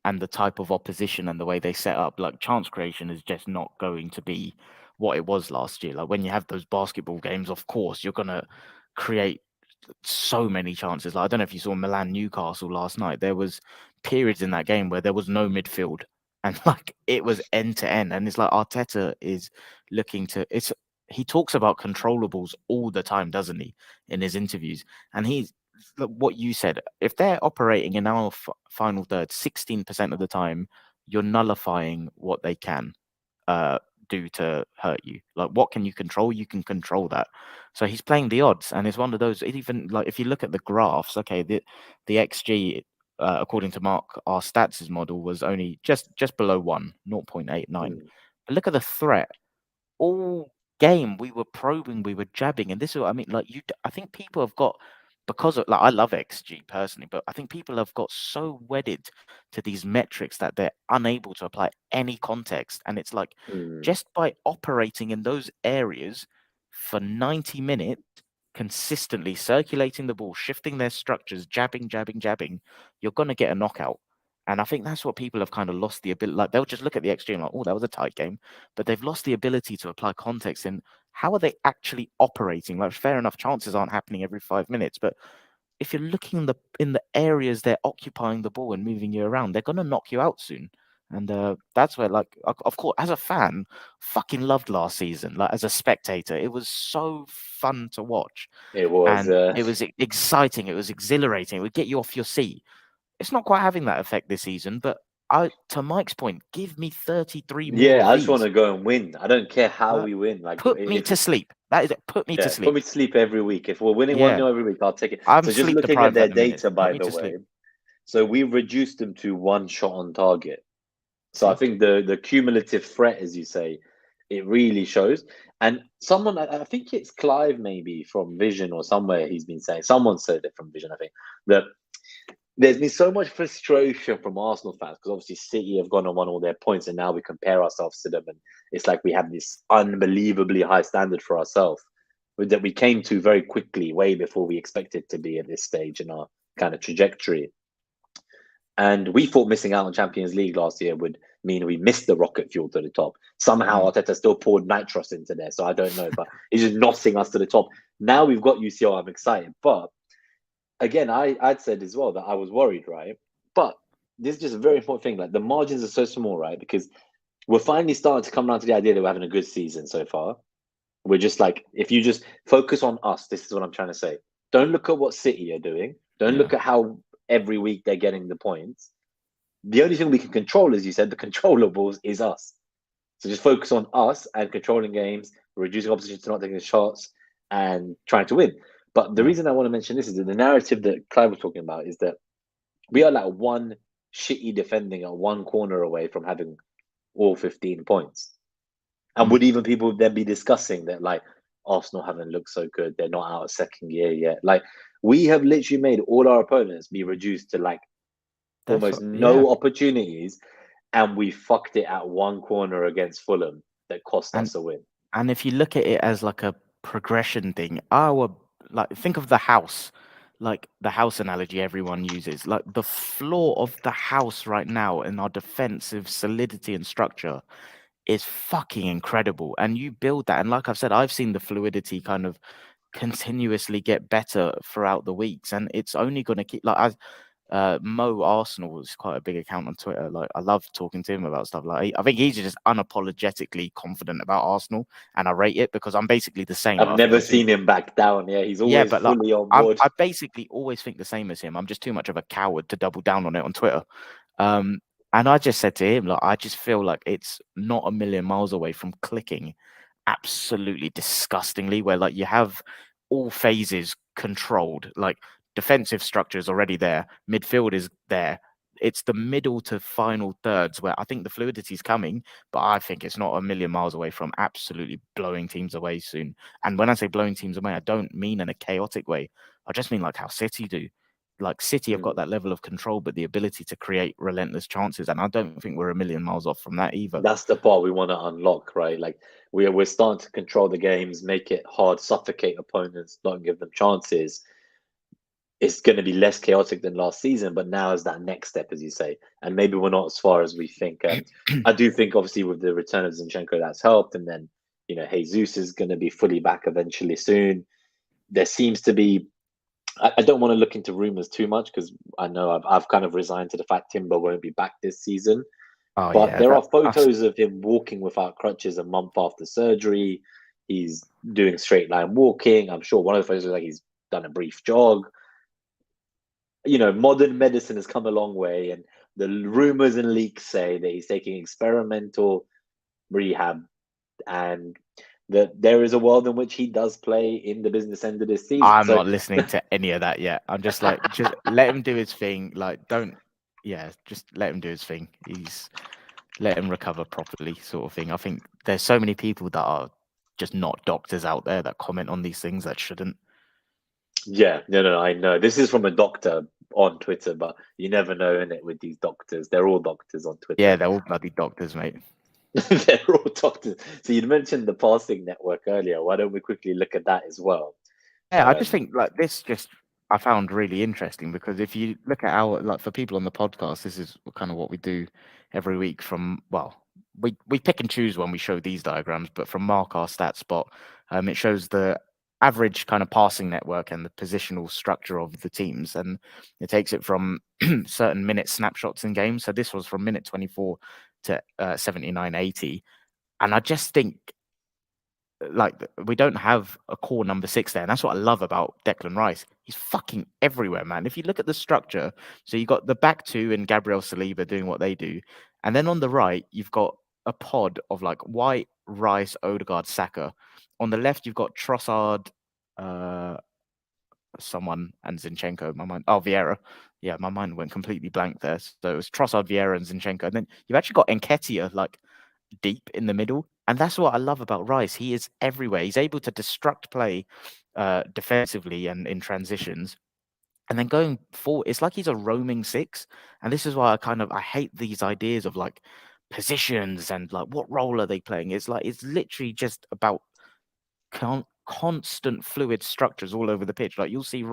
and the type of opposition and the way they set up. Like chance creation is just not going to be what it was last year. Like when you have those basketball games, of course you're gonna create so many chances. Like I don't know if you saw Milan Newcastle last night. There was periods in that game where there was no midfield, and like it was end to end. And it's like Arteta is looking to. It's he talks about controllables all the time, doesn't he, in his interviews? And he's what you said. If they're operating in our final third 16% of the time, you're nullifying what they can uh, do to hurt you. Like, what can you control? You can control that. So he's playing the odds, and it's one of those. Even like if you look at the graphs, okay, the XG. According to Mark, our stats' model was only just below 0.89. Mm, But look at the threat all game we were probing, we were jabbing, and this is what I mean. Like I think people have got because of like I love XG personally, but I think people have got so wedded to these metrics that they're unable to apply any context. And it's like mm. just by operating in those areas for 90 minutes, consistently circulating the ball, shifting their structures, jabbing, jabbing, jabbing, you're gonna get a knockout. And I think that's what people have kind of lost the ability. Like they'll just look at the XG and like, oh, that was a tight game, but they've lost the ability to apply context in how are they actually operating. Like, fair enough, chances aren't happening every 5 minutes, but if you're looking in the areas they're occupying the ball and moving you around, they're gonna knock you out soon. And that's where, like, of course, as a fan, fucking loved last season. Like, as a spectator, it was so fun to watch, It was, and it was exciting. It was exhilarating. It would get you off your seat. It's not quite having that effect this season, but to Mike's point, give me 33 more yeah, of I just want these. to go and win. I don't care how Like, we win. Like, put me if to sleep. That is it. Put me to yeah, put sleep. me to sleep every week. If we're winning 1 Yeah, 0 every week, I'll take it. I'm So just sleep looking at deprived their at the minute. data, Put by me the to sleep. way, so we reduced them to one shot on target. So I See? think the cumulative threat, as you say, it really shows. And someone, I think it's Clive maybe from Vision or somewhere, he's been saying, someone said it from Vision, I think, that there's been so much frustration from Arsenal fans because obviously City have gone and won all their points, and now we compare ourselves to them, and it's like we have this unbelievably high standard for ourselves that we came to very quickly, way before we expected to be at this stage in our kind of trajectory. And we thought missing out on Champions League last year would mean we missed the rocket fuel to the top. Somehow Mm. Arteta still poured nitros into there, so I don't know, but he's just knotting us to the top. Now we've got UCL, I'm excited, but again, I'd said as well that I was worried, right? But this is just a very important thing. Like the margins are so small, right? Because we're finally starting to come down to the idea that we're having a good season so far. We're just like, if you just focus on us, this is what I'm trying to say. Don't look at what City are doing. Don't Yeah. look at how every week they're getting the points. The only thing we can control, as you said, the controllables is us. So just focus on us and controlling games, reducing opposition to not taking shots, and trying to win. But the Yeah. reason I want to mention this is that the narrative that Clive was talking about is that we are like one shitty defending at one corner away from having all 15 points. And Mm. would even people then be discussing that, like, Arsenal haven't looked so good, they're not out of second gear yet? Like, we have literally made all our opponents be reduced to like That's almost what. Yeah. no opportunities, and we fucked it at one corner against Fulham that cost And us a win. and if you look at it as like a progression thing, our like think of the house, like the house analogy everyone uses. Like the floor of the house right now in our defensive solidity and structure is fucking incredible. And you build that. And like I've said, I've seen the fluidity kind of continuously get better throughout the weeks. And it's only going to keep, like, as Mo Arsenal is quite a big account on Twitter. Like, I love talking to him about stuff. Like, I think he's just unapologetically confident about Arsenal. And I rate it because I'm basically the same. I've Like, never I think, seen him back down. Yeah, he's yeah, always but like, fully on board. I basically always think the same as him. I'm just too much of a coward to double down on it on Twitter. Um, and I just said to him, like, I just feel like it's not a million miles away from clicking absolutely disgustingly, where like you have all phases controlled, like defensive structure is already there, midfield is there. It's the middle to final thirds where I think the fluidity is coming, but I think it's not a million miles away from absolutely blowing teams away soon. And when I say blowing teams away, I don't mean in a chaotic way. I just mean like how City do. like City have got Mm. that level of control, but the ability to create relentless chances. And I don't think we're a million miles off from that either. That's the part we want to unlock, right? Like we're starting to control the games, make it hard, suffocate opponents, not give them chances. It's going to be less chaotic than last season, but now is that next step, as you say, and maybe we're not as far as we think. I do think, obviously, with the return of Zinchenko, that's helped, and then Jesus is going to be fully back eventually soon. There seems to be. I don't want to look into rumors too much because I know I've kind of resigned to the fact Timber won't be back this season. Oh But yeah, there are photos of him walking without crutches a month after surgery. He's doing straight line walking. I'm sure one of the photos is like he's done a brief jog. Modern medicine has come a long way, and the rumors and leaks say that he's taking experimental rehab, and that there is a world in which he does play in the business end of this season. I'm So, not listening to any of that yet. I'm just like, just let him do his thing. Like, just let him do his thing. Let him recover properly, sort of thing. I think there's so many people that are just not doctors out there that comment on these things that shouldn't. yeah, no, I know this is from a doctor on Twitter, but you never know, innit, with these doctors. They're all doctors on Twitter. Yeah, they're all bloody doctors, mate. They're all doctors. So you mentioned the passing network earlier. Why don't we quickly look at that as well? Yeah, I just think like this I found really interesting because if you look at our, like, for people on the podcast, this is kind of what we do every week we pick and choose when we show these diagrams, but from Mark, our stat spot, it shows the average kind of passing network and the positional structure of the teams, and it takes it from certain minute snapshots in games. So this was from minute 24 to 79:80, and I just think, like, we don't have a core number 6 there, and that's what I love about Declan Rice. He's fucking everywhere, man. If you look at the structure, so you got the back two and Gabriel Saliba doing what they do, and then on the right you've got a pod of like White, Rice, Odegaard, Saka. On the left you've got Trossard, someone, and Zinchenko. Vieira. Yeah, my mind went completely blank there. So it was Trossard, Vieira, and Zinchenko, and then you've actually got Nketiah like deep in the middle. And that's what I love about Rice. He is everywhere. He's able to destruct play defensively and in transitions. And then going forward, it's like he's a roaming 6. And this is why I hate these ideas of like positions and like what role are they playing. It's like it's literally just about constant fluid structures all over the pitch. Like you'll see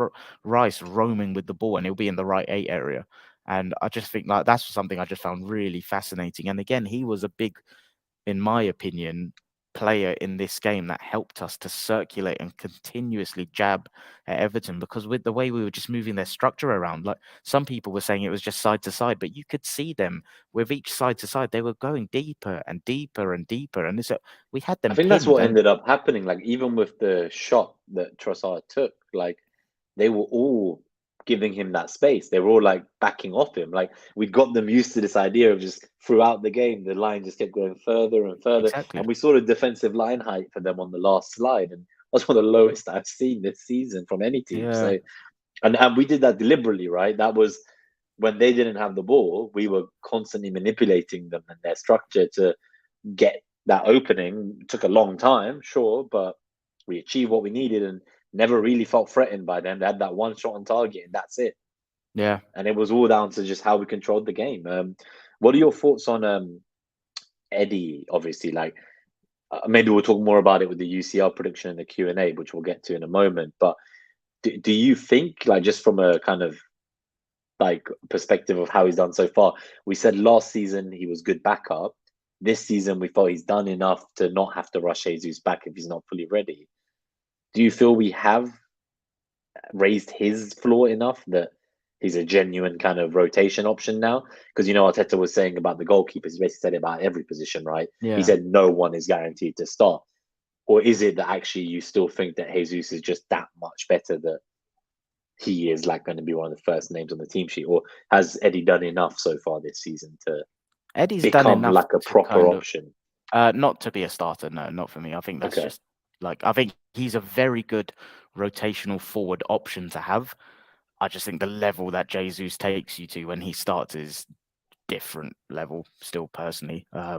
Rice roaming with the ball and he'll be in the right 8 area. And I just think like that's something I just found really fascinating. And again, he was a big, in my opinion, player in this game that helped us to circulate and continuously jab at Everton, because with the way we were just moving their structure around, like some people were saying it was just side to side, but you could see them with each side to side, they were going deeper and deeper and deeper. And we had them I think that's pinned. what And ended up happening. Like even with the shot that Trossard took, like they were all giving him that space. They were all like backing off him. Like we got them used to this idea of just throughout the game, the line just kept going further and further. exactly. And we saw the defensive line height for them on the last slide, and that's one of the lowest I've seen this season from any team. Yeah. So, and we did that deliberately, right? That was when they didn't have the ball. We were constantly manipulating them and their structure to get that opening. It took a long time, sure, but we achieved what we needed and never really felt threatened by them. They had that one shot on target and that's it. Yeah. And it was all down to just how we controlled the game. What are your thoughts on Eddie? Obviously, like maybe we'll talk more about it with the UCL prediction and the Q&A, which we'll get to in a moment. But do you think, like, just from a kind of like perspective of how he's done so far, we said last season he was good backup. This season, we thought he's done enough to not have to rush Jesus back if he's not fully ready. Do you feel we have raised his floor enough that he's a genuine kind of rotation option now? Because Arteta was saying about the goalkeepers, he basically said it about every position, right? Yeah. He said no one is guaranteed to start. Or is it that actually you still think that Jesus is just that much better that he is like going to be one of the first names on the team sheet? Or has Eddie done enough so far this season to Eddie's become done enough like a to proper option? not to be a starter. No, not for me. I think that's Okay. just like, I think he's a very good rotational forward option to have. I just think the level that Jesus takes you to when he starts is different level still, personally. I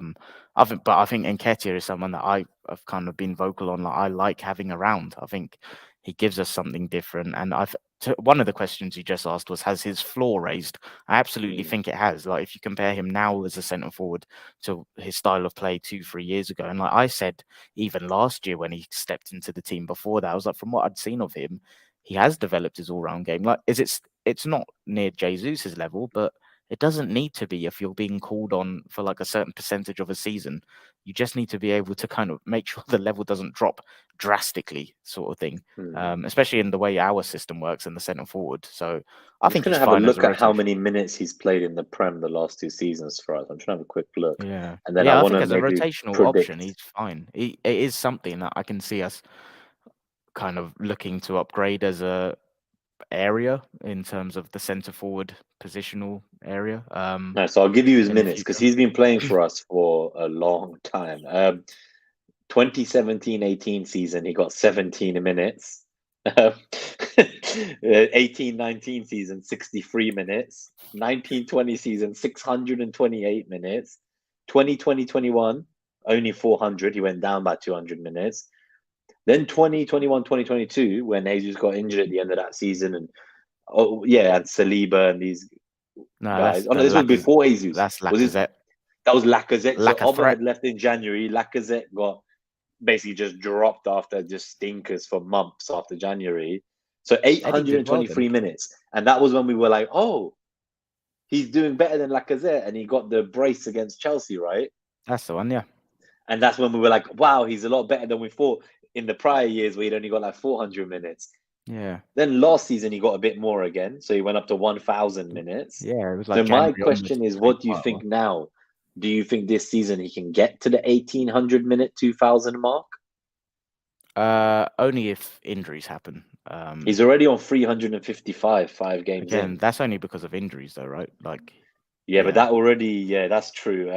think Nketiah is someone that I've kind of been vocal on. Like, I like having around. I think he gives us something different, and one of the questions you just asked was, has his floor raised? I absolutely Mm, think it has. Like, if you compare him now as a centre forward to his style of play 2, 3 years ago, and like I said, even last year when he stepped into the team before that, I was like, from what I'd seen of him, he has developed his all-round game. Like, it's not near Jesus's level, but it doesn't need to be if you're being called on for like a certain percentage of a season. You just need to be able to kind of make sure the level doesn't drop drastically, sort of thing. mm. Especially in the way our system works in the centre forward. So I I'm just think going he's to have a fine as a look at how rotation. many minutes he's played in the Prem the last 2 seasons for us. I'm trying to have a quick look. Yeah. And then I Yeah, I want think to as a maybe rotational option, predict. he's fine. It is something that I can see us kind of looking to upgrade as a area in terms of the centre forward positional area No, so I'll give you his in the minutes because future. he's been playing for us for a long time. 2017-18 season, he got 17 minutes. 18-19 season, 63 minutes. 19-20 season, 628 minutes. 2020-21, only 400. He went down by 200 minutes. Then 2021, 2022, when Jesus got injured at the end of that season, and and Saliba and these No, guys. that's Oh no, the this was before Jesus. that's Was this Lacazette. that was Lacazette? So Lack of Oba threat. had left in January. Lacazette got basically just dropped after just stinkers for months after January. So Eddie did well then. 823 minutes. And that was when we were like, oh, he's doing better than Lacazette. And he got the brace against Chelsea, right? That's the one, yeah. And that's when we were like, wow, he's a lot better than we thought in the prior years where he'd only got like 400 minutes. Yeah. Then last season, he got a bit more again. So he went up to 1,000 minutes. Yeah, it was So like my January onwards. question is, what do you think now? Do you think this season he can get to the 1,800 minute 2,000 mark? Only if injuries happen. He's already on 355, 5 games Again, in. that's only because of injuries, though, right? Like, Yeah, but yeah. that's true.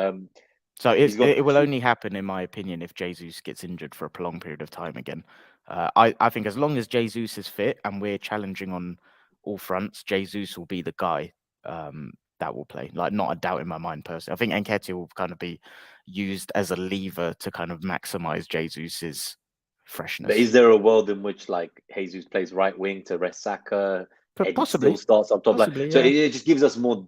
So He's got it will two. only happen, in my opinion, if Jesus gets injured for a prolonged period of time again. I think as long as Jesus is fit and we're challenging on all fronts, Jesus will be the guy that will play. Like, not a doubt in my mind, personally. I think Nketiah will kind of be used as a lever to kind of maximize Jesus's But freshness. is there a world in which like Jesus plays right wing to rest Saka? But Eddie still possibly, starts up top. Like, so yeah. it just gives us more.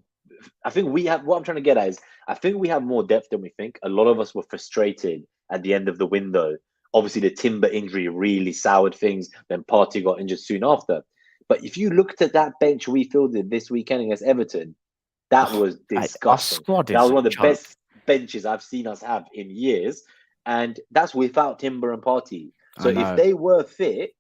I think we have what I'm trying to get at is I think we have more depth than we think. A lot of us were frustrated at the end of the window. Obviously, the Timber injury really soured things. Then Partey got injured soon after. But if you looked at that bench we fielded this weekend against Everton, that Oh, was mate, our disgusting. squad That is was a one of the joke. best benches I've seen us have in years. And that's without Timber and Partey. So I if know. they were fit,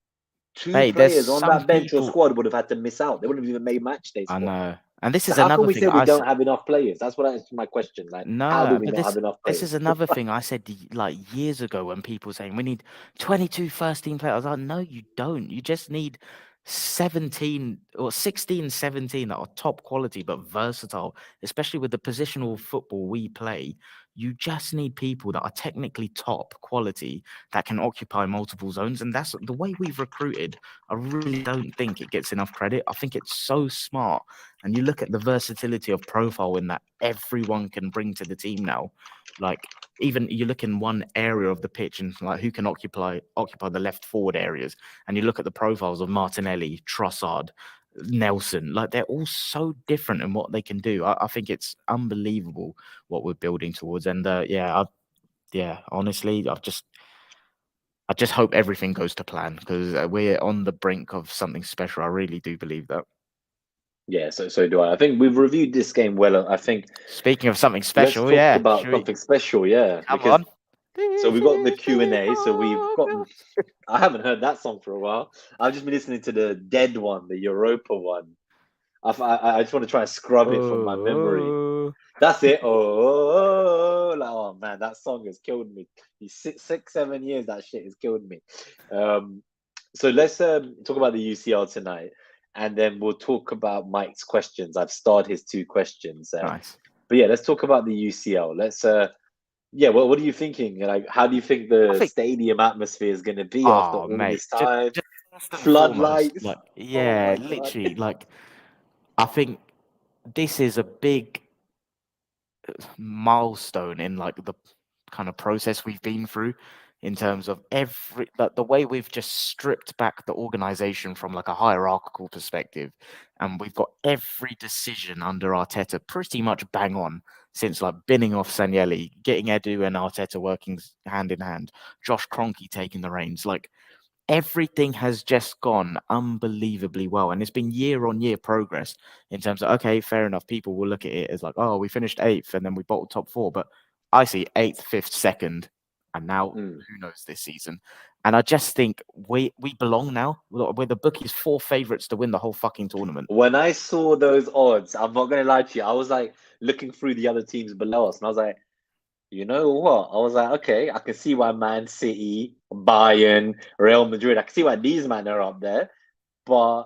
two Hey, there's players on some that bench or people. squad would have had to miss out. They wouldn't have even made match day I squad. know. And this So is how can another we thing say we don't have enough players? That's my question. Like, how do No, we but not have enough this is players? another thing I said like years ago when people were saying we need 22 first team players. I was like, no, you don't. You just need 17 or 16, 17 that are top quality but versatile, especially with the positional football we play. You just need people that are technically top quality that can occupy multiple zones. And that's the way we've recruited. I really don't think it gets enough credit. I think it's so smart. And you look at the versatility of profile in that everyone can bring to the team now. Like, even you look in one area of the pitch and like who can occupy the left forward areas, and you look at the profiles of Martinelli, Trossard, Nelson, like they're all so different in what they can do. I think it's unbelievable what we're building towards. And honestly, I just hope everything goes to plan because we're on the brink of something special. I really do believe that. Yeah, so do I. I think we've reviewed this game well. I think Speaking of something let's special, talk yeah, about should we something special. Yeah, come because on? so This we got the is Q and the A. So we've got. focus. I haven't heard that song for a while. I've just been listening to the Dead one, the Europa one. I just want to try and scrub it from my memory. Oh, That's it. Like, oh man, that song has killed me. These 6, 7 years, that shit has killed me. So let's talk about the UCL tonight, and then we'll talk about Mike's questions. I've starred his 2 questions. nice. But yeah, let's talk about the UCL. Let's yeah, well, what are you thinking? Like, how do you think I the think, stadium atmosphere is going to be after oh, all mate, this time? just first and foremost, Floodlights. like, Oh yeah, my god. literally, like, I think this is a big milestone in like the kind of process we've been through. in terms of the way we've just stripped back the organization from like a hierarchical perspective, and we've got every decision under Arteta pretty much bang on since like binning off Sanielli, getting Edu and Arteta working hand in hand, Josh Kroenke taking the reins, like everything has just gone unbelievably well. And it's been year on year progress in terms of, okay, fair enough. People will look at it as like, oh, we finished 8th and then we bottled top 4. But I see 8th, 5th, 2nd, and now who knows this season. And I just think we belong now. We're the bookies' 4 favourites to win the whole fucking tournament. When I saw those odds, I'm not going to lie to you, I was like looking through the other teams below us, and I was like, you know what? I was like, okay, I can see why Man City, Bayern, Real Madrid, I can see why these men are up there, but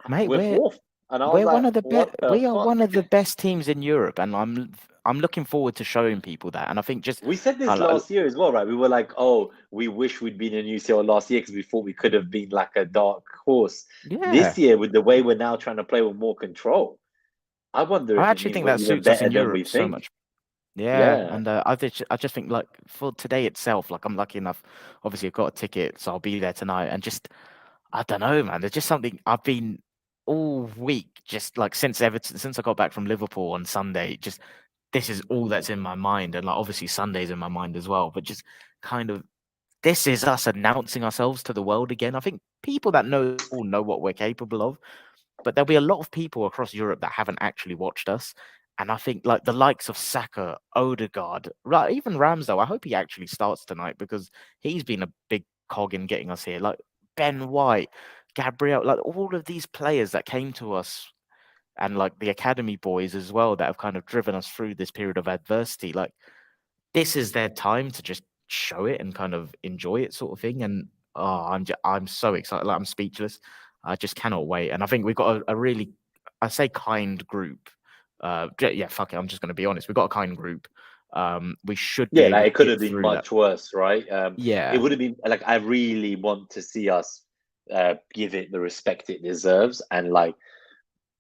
Mate, we're fourth. And I was we're like, one of the best. what the We are fuck? one of the best teams in Europe, and I'm looking forward to showing people that. And I think just We said this last year as well, right? We were like, oh, we wish we'd been in UCL last year because we thought we could have been like a dark horse. yeah. This year, with the way we're now trying to play with more control, I wonder I if it actually means think we're that even suits us better in than we Europe so think. much. Yeah, Yeah. and I just think like for today itself, like I'm lucky enough. Obviously, I've got a ticket, so I'll be there tonight. And just I don't know, man. There's just something I've been all week, just like since Everton, since I got back from Liverpool on Sunday. Just this is all that's in my mind, and like obviously Sunday's in my mind as well. But just kind of this is us announcing ourselves to the world again. I think people that know all know what we're capable of, but there'll be a lot of people across Europe that haven't actually watched us. And I think like the likes of Saka, Odegaard, right, even Ramsdale, I hope he actually starts tonight because he's been a big cog in getting us here. Like Ben White, Gabriel, like all of these players that came to us and like the academy boys as well that have kind of driven us through this period of adversity. Like this is their time to just show it and kind of enjoy it, sort of thing. And I'm so excited. Like I'm speechless. I just cannot wait. And I think we've got a really, I say, kind group. Yeah, fuck it. I'm just going to be honest. We've got a kind group. We should be Yeah, able like to it could get have been through that. much worse, right? It Yeah, would have been like I really want to see us give it the respect it deserves, and like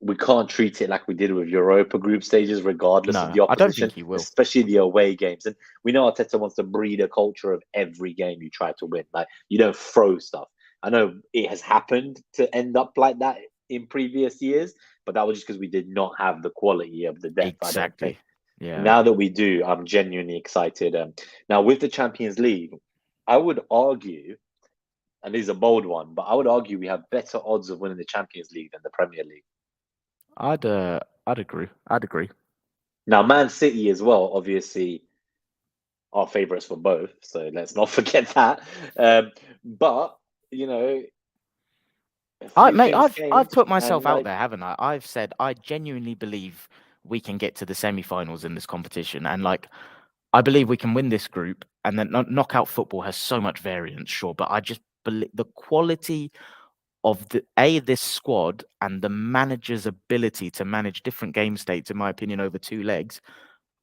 we can't treat it like we did with Europa group stages, regardless of no, the I don't opposition, think he will. especially the away games. And we know Arteta wants to breed a culture of every game you try to win. Like you don't throw stuff. I know it has happened to end up like that in previous years, but that was just because we did not have the quality of the depth, I don't think. Exactly. Yeah. Now that we do, I'm genuinely excited. Now with the Champions League, I would argue, and this is a bold one, but I would argue we have better odds of winning the Champions League than the Premier League. I'd agree. I'd agree. Now, Man City as well, obviously, are favourites for both, so let's not forget that. But you know, a few Mate, things I've changed, put and myself out like, there, haven't I? I've said I genuinely believe we can get to the semi-finals in this competition, and like I believe we can win this group. And then knockout football has so much variance, sure, but I just believe the quality of this squad and the manager's ability to manage different game states, in my opinion, over 2 legs.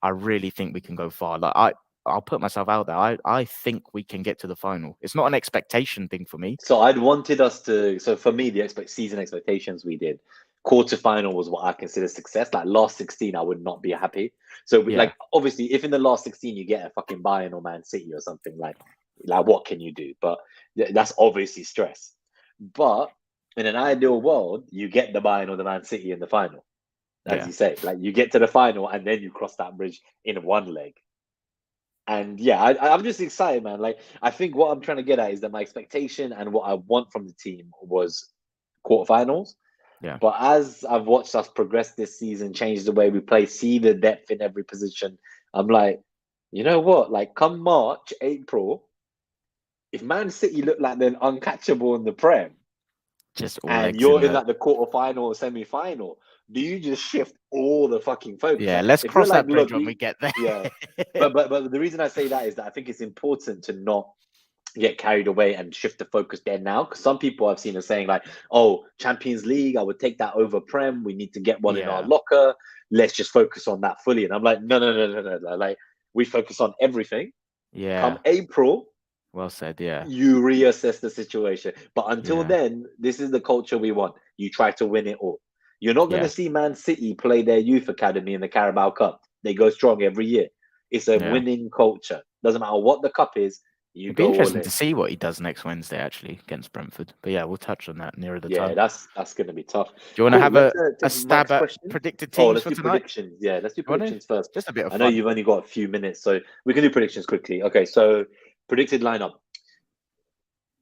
I really think we can go far. Like I'll put myself out there. I think we can get to the final. It's not an expectation thing for me. so I'd wanted us to. So for me, the season expectations we did. Quarterfinal was what I consider success. Like last 16, I would not be happy. So Yeah, like obviously, if in the last 16 you get a fucking Bayern or Man City or something like what can you do? But that's obviously stress. But in an ideal world, you get the Bayern or the Man City in the final, as yeah, you say. Like you get to the final and then you cross that bridge in one leg. And yeah, I'm just excited, man. Like I think what I'm trying to get at is that my expectation and what I want from the team was quarterfinals. yeah. But as I've watched us progress this season, change the way we play, see the depth in every position, I'm like, you know what? Like come March, April, if Man City look like they're uncatchable in the Prem, Just all and eggs in you're in the. like the quarterfinal or semi-final, do you just shift all the fucking focus? Yeah, Like let's if you're cross like, that bridge look, when we get there. yeah, but the reason I say that is that I think it's important to not get carried away and shift the focus there now. Because some people I've seen are saying like, "Oh, Champions League, I would take that over Prem. We need to get one in our Yeah, locker. Let's just focus on that fully." And I'm like, no, no, no, no, no, no. Like we focus on everything. Come yeah. April, Well said. Yeah, you reassess the situation. But until yeah, then, this is the culture we want. You try to win it all. You're not going to yeah, see Man City play their youth academy in the Carabao Cup. They go strong every year. It's a yeah, winning culture. Doesn't matter what the cup is. You It'd be go all interesting in. to see what he does next Wednesday, actually, against Brentford. But yeah, we'll touch on that nearer the Yeah, time. that's going to be tough. Do you want to Cool. have Let's a take stab Mike's at questions. predicted Oh, teams let's for do tonight? predictions. Yeah, let's do You want to? predictions first. Just a bit of I know fun. you've only got a few minutes, so we can do predictions quickly. Okay, so predicted lineup.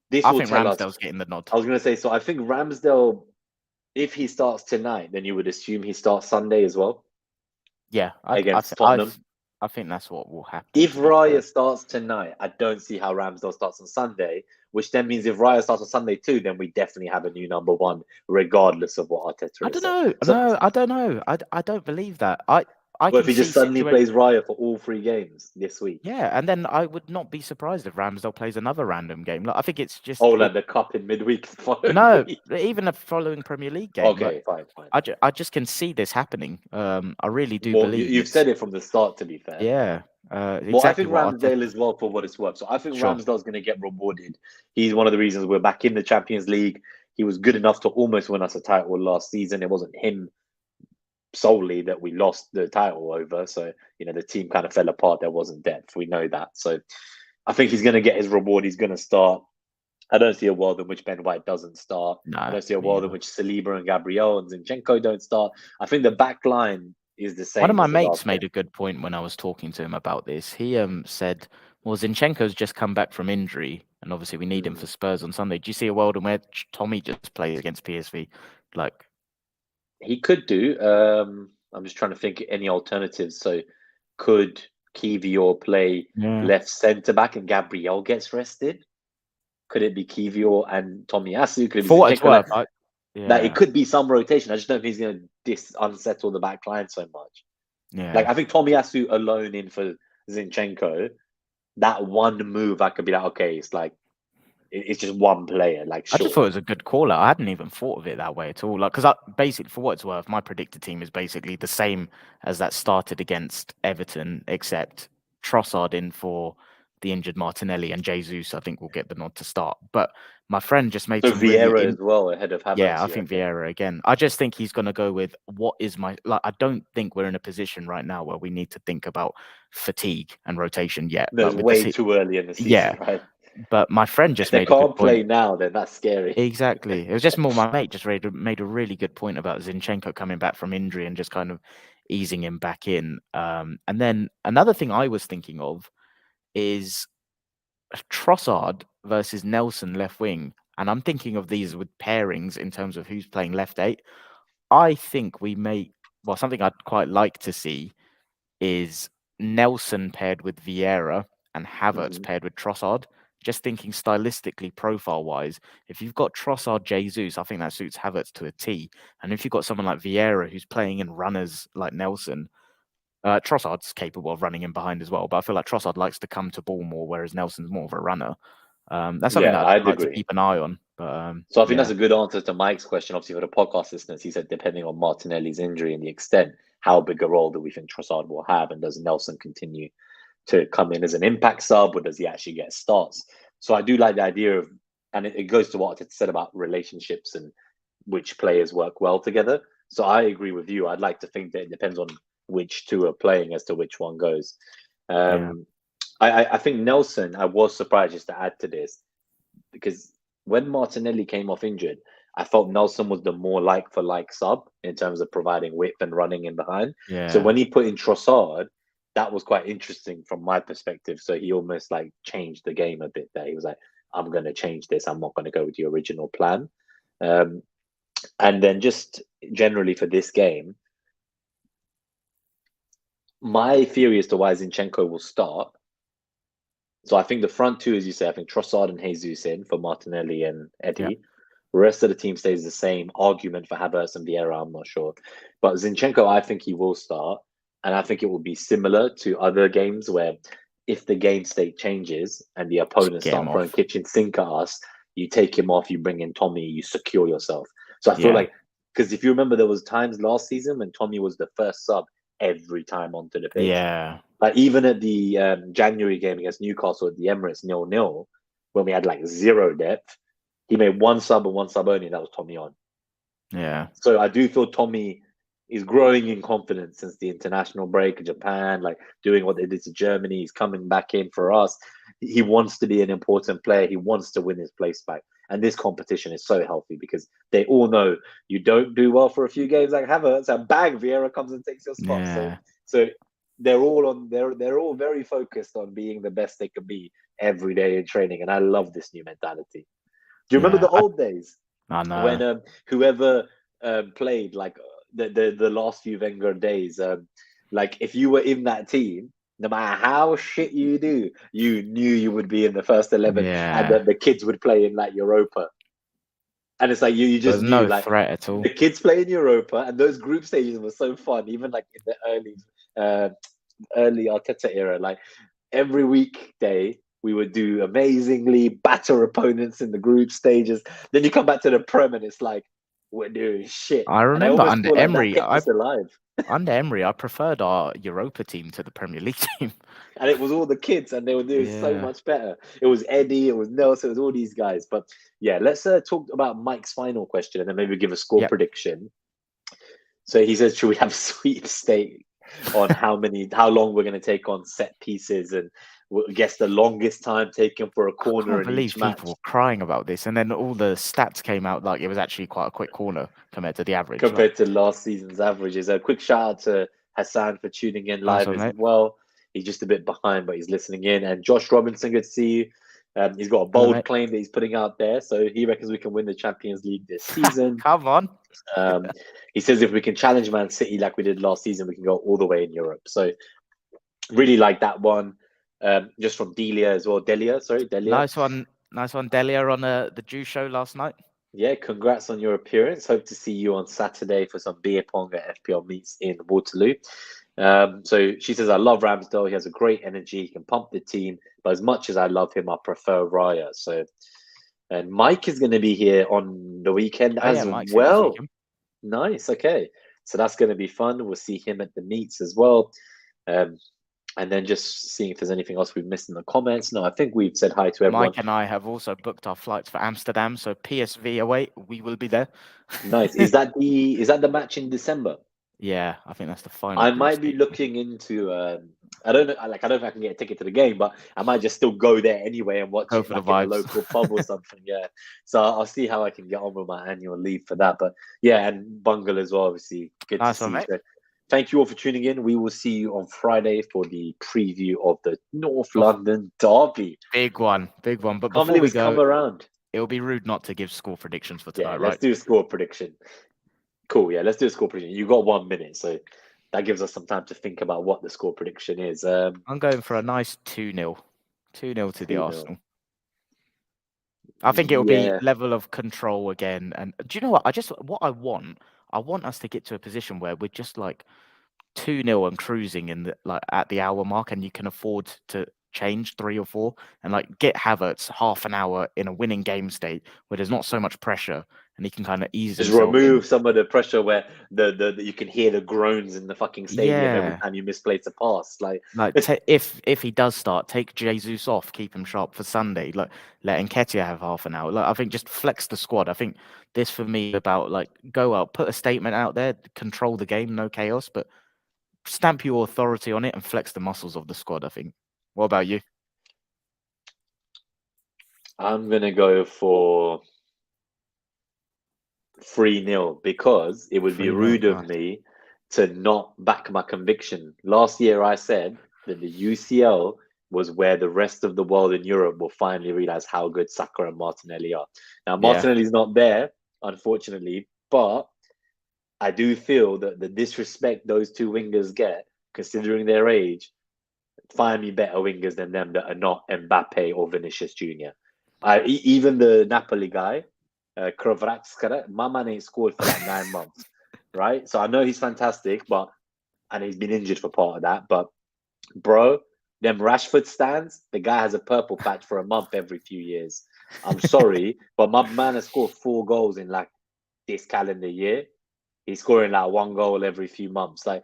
This I will think tell us. Ramsdale's getting the nod. I was going to say, so I think Ramsdale, if he starts tonight, then you would assume he starts Sunday as well Yeah, against Tottenham. I think that's what will happen. If To be Raya fair. starts tonight, I don't see how Ramsdale starts on Sunday, which then means if Raya starts on Sunday too, then we definitely have a new number one, regardless of what Arteta I has don't said. know. So, No, I don't know. I don't believe that. I well, if can he see just suddenly situation. plays Raya for all 3 games this week, Yeah, and then I would not be surprised if Ramsdale plays another random game. Like I think it's just like the cup in midweek the following no, week. even a following Premier League game. Like Okay, fine. I just can see this happening. I really do Well, believe you've it's said it from the start, to be fair. yeah, Well, I exactly think what Ramsdale Arteta. as well for what it's worth. So I think Sure. Ramsdale's going to get rewarded. He's one of the reasons we're back in the Champions League. He was good enough to almost win us a title last season. It wasn't him solely that we lost the title over. So, the team kind of fell apart. There wasn't depth. We know that. So I think he's going to get his reward. He's going to start. I don't see a world in which Ben White doesn't start. No, I don't see a me world in either. which Saliba and Gabriel and Zinchenko don't start. I think the back line is the same One of my as the mates last made game. a good point when I was talking to him about this. He said, "Well, Zinchenko's just come back from injury, and obviously we need him for Spurs on Sunday. Do you see a world in where Tommy just plays against PSV? Like He could do. I'm just trying to think any alternatives. So could Kivior play yeah, left centre back and Gabriel gets rested? Could it be Kivior and Tomiyasu? Could it be for what it's Zinchenko? worth, Like it yeah, could be some rotation. I just don't think he's going to unsettle the back line so much. Like yeah. I think Tomiyasu alone in for Zinchenko, that one move I could be like, okay, it's like it's just one player. Like I just thought sure, it was a good caller. I hadn't even thought of it that way at all. Like, because basically, for what it's worth, my predicted team is basically the same as that started against Everton, except Trossard in for the injured Martinelli and Jesus. I think will get the nod to start. But my friend just made so some really Vieira as well ahead of yeah, Havertz. I You think reckon? Vieira again. I just think he's going to go with what is my like. I don't think we're in a position right now where we need to think about fatigue and rotation yet. No, Like it's with way too early in the yeah, season, right? but my friend If just they made a good can't point. play now, then that's scary. Exactly. It was just more my mate just made a really good point about Zinchenko coming back from injury and just kind of easing him back in. And then another thing I was thinking of is Trossard versus Nelson left wing. And I'm thinking of these with pairings in terms of who's playing left eight. I think something I'd quite like to see is Nelson paired with Vieira and Havertz Mhm. paired with Trossard. Just thinking stylistically, profile wise, if you've got Trossard, Jesus, I think that suits Havertz to a T. And if you've got someone like Vieira who's playing in runners like Nelson, Trossard's capable of running in behind as well. But I feel like Trossard likes to come to ball more, whereas Nelson's more of a runner. That's something Yeah, that I'd I'd like to agree. keep an eye on. But So I think yeah, that's a good answer to Mike's question. Obviously, for the podcast listeners, he said depending on Martinelli's injury and the extent, how big a role do we think Trossard will have, and does Nelson continue to come in as an impact sub, or does he actually get starts? So I do like the idea of, and it goes to what I said about relationships and which players work well together. So I agree with you. I'd like to think that it depends on which two are playing as to which one goes. yeah, Um, I think Nelson, I was surprised just to add to this, because when Martinelli came off injured, I felt Nelson was the more like for like sub in terms of providing width and running in behind. So yeah, when he put in Trossard, that was quite interesting from my perspective. So he almost like changed the game a bit there. He was like, I'm going to change this. I'm not going to go with the original plan. Um, and then just generally for this game, my theory as to why Zinchenko will start. So I think the front two, as you say, I think Trossard and Jesus in for Martinelli and yeah, Eddie. The rest of the team stays the same. Argument for Havertz and Vieira, I'm not sure. But Zinchenko, I think he will start. And I think it will be similar to other games where if the game state changes and the just opponents get him start throwing off. kitchen sink at us, you take him off, you bring in Tommy, you secure yourself. So I feel Yeah, like, because if you remember, there was times last season when Tommy was the first sub every time onto the pitch. yeah, Like even at the January game against Newcastle at the Emirates 0-0, when we had like zero depth, he made one sub and one sub only, and that was Tommy on. yeah. So I do feel Tommy is growing in confidence since the international break in Japan, like doing what they did to Germany. He's coming back in for us. he wants to be an important player. He wants to win his place back. And this competition is so healthy because they all know you don't do well for a few games like Havertz, and bang, Vieira comes and takes your spot. Yeah. So they're all very focused on being the best they can be every day in training. And I love this new mentality. Do you remember the old days? I know. When whoever played like the last few Wenger days, like if you were in that team, no matter how shit you do, you knew you would be in the first 11, and the kids would play in like Europa. And it's like you just There's knew no like threat at all. the kids play in Europa, and those group stages were so fun. Even like in the early Arteta era, like every weekday we would do amazingly, batter opponents in the group stages. Then you come back to the Prem, and it's like we're doing shit. I remember under like Emery, that kept us alive. Under Emery, I preferred our Europa team to the Premier League team. And it was all the kids, and they were doing so much better. It was Eddie, it was Nelson, it was all these guys. But yeah, let's talk about Mike's final question, and then maybe give a score prediction. So he says, should we have a sweepstake on how long we're going to take on set pieces, and we'll guess the longest time taken for a corner in each match? People were crying about this, and then all the stats came out like it was actually quite a quick corner compared to the average. Compared to last season's averages. A quick shout out to Hassan for tuning in live as well. He's just a bit behind, but he's listening in. And Josh Robinson, good to see you. He's got a bold claim that he's putting out there. So he reckons we can win the Champions League this season. Come on. He says if we can challenge Man City like we did last season, we can go all the way in Europe. So really like that one. Just from Delia as well. Delia. Nice one, Delia, on the Jew show last night. Yeah, congrats on your appearance. Hope to see you on Saturday for some beer pong at FPL Meets in Waterloo. So she says, I love Ramsdale. He has a great energy. He can pump the team. But as much as I love him, I prefer Raya. So, and Mike is going to be here on the weekend as well. Nice. Okay. So that's going to be fun. We'll see him at the meets as well. And then just seeing if there's anything else we've missed in the comments. No, I think we've said hi to everyone. Mike and I have also booked our flights for Amsterdam. So PSV away, we will be there. Nice. Is that the match in December? Yeah, I think that's the final. I might be looking into. I don't know. I don't know if I can get a ticket to the game, but I might just still go there anyway and watch it like in a local pub or something. Yeah. So I'll see how I can get on with my annual leave for that. But yeah, and Bungle as well. Obviously, good to see you. Thank you all for tuning in. We will see you on Friday for the preview of the North London derby. Big one. But before we come around, it'll be rude not to give score predictions for tonight, right? Let's do a score prediction. Cool, yeah, let's do a score prediction. You got 1 minute, so that gives us some time to think about what the score prediction is. I'm going for a nice 2-0. 2-0 to the Arsenal. I think it'll be level of control again. And do you know what? I want us to get to a position where we're just like 2-0 and cruising in at the hour mark, and you can afford to change 3 or 4 and like get Havertz half an hour in a winning game state where there's not so much pressure, and he can kind of ease just remove some of the pressure where the you can hear the groans in the fucking stadium every time you misplace a pass. If he does start, take Jesus off, keep him sharp for Sunday. Like let Nketiah have half an hour. I think just flex the squad. I think this for me about go out, put a statement out there, control the game, no chaos, but stamp your authority on it and flex the muscles of the squad. I think. What about you? I'm gonna go for 3-0 because it would be rude of me to not back my conviction. Last year I said that the UCL was where the rest of the world in Europe will finally realize how good Saka and Martinelli are. Now Martinelli's not there, unfortunately, but I do feel that the disrespect those two wingers get, considering their age, find me better wingers than them that are not Mbappe or Vinicius Jr. Even the Napoli guy, Krovratskara, my man ain't scored for like 9 months, right? So I know he's fantastic, and he's been injured for part of that. But bro, them Rashford stands, the guy has a purple patch for a month every few years. I'm sorry, but my man has scored 4 goals in like this calendar year. He's scoring like 1 goal every few months. Like,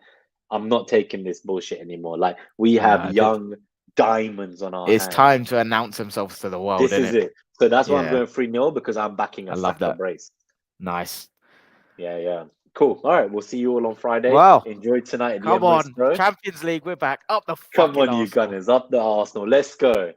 I'm not taking this bullshit anymore. Like, we have young diamonds on our hands. It's time to announce themselves to the world. This is it. So that's why I'm going 3-0, because I'm backing a Saka brace. Nice. Yeah. Cool. All right. We'll see you all on Friday. Wow. Enjoy tonight. Come on. Champions League. We're back. Up the fucking Come on, you Gunners. Up the Arsenal. Let's go.